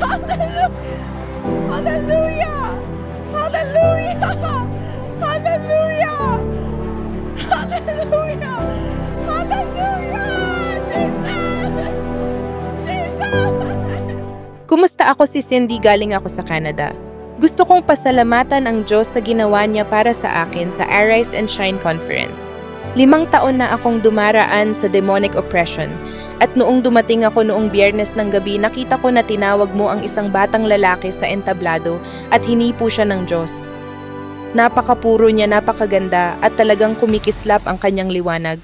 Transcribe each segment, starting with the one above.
Hallelujah! Hallelujah! Hallelujah! Hallelujah! Hallelujah! Hallelujah! Jesus! Jesus! Kumusta ako si Cindy, galing ako sa Canada. Gusto kong pasalamatan ang Diyos sa ginawa niya para sa akin sa Arise and Shine Conference. 5 taon na akong dumaraan sa demonic oppression. At noong dumating ako noong Biyernes ng gabi, nakita ko na tinawag mo ang isang batang lalaki sa entablado at hinipo siya ng Diyos. Napakapuro niya, napakaganda at talagang kumikislap ang kanyang liwanag.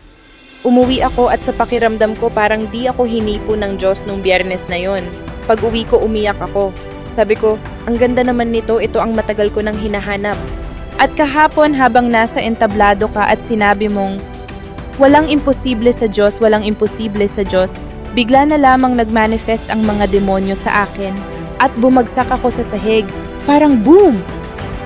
Umuwi ako at sa pakiramdam ko parang di ako hinipo ng Diyos nung Biyernes na yon. Pag uwi ko, umiyak ako. Sabi ko, ang ganda naman nito, ito ang matagal ko nang hinahanap. At kahapon habang nasa entablado ka at sinabi mong, walang imposible sa Diyos, walang imposible sa Diyos, bigla na lamang nagmanifest ang mga demonyo sa akin at bumagsak ako sa sahig, parang boom!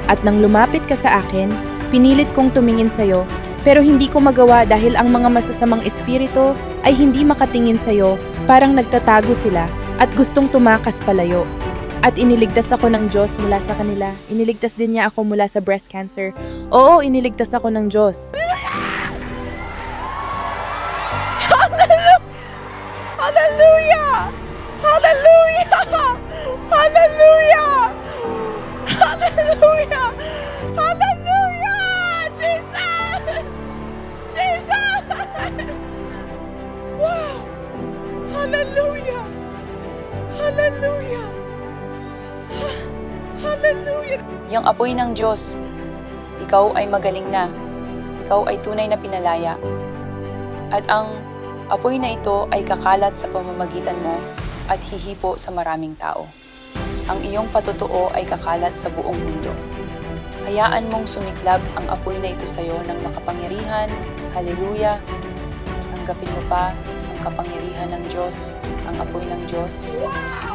At nang lumapit ka sa akin, pinilit kong tumingin sa'yo, pero hindi ko magawa dahil ang mga masasamang espiritu ay hindi makatingin sa'yo, parang nagtatago sila at gustong tumakas palayo. At iniligtas ako ng Diyos mula sa kanila. Iniligtas din niya ako mula sa breast cancer. Oo, iniligtas ako ng Diyos. Hallelujah! Hallelujah! Hallelujah! Hallelujah! Hallelujah! Jesus! Jesus! Wow! Hallelujah! Hallelujah! Hallelujah! Yung apoy ng Diyos, ikaw ay magaling na. Ikaw ay tunay na pinalaya. At ang apoy na ito ay kakalat sa pamamagitan mo at hihipo sa maraming tao. Ang iyong patotoo ay kakalat sa buong mundo. Hayaan mong sumiklab ang apoy na ito sa iyo ng makapangyarihan. Hallelujah! Tanggapin mo pa ang kapangyarihan ng Diyos, ang apoy ng Diyos. Wow!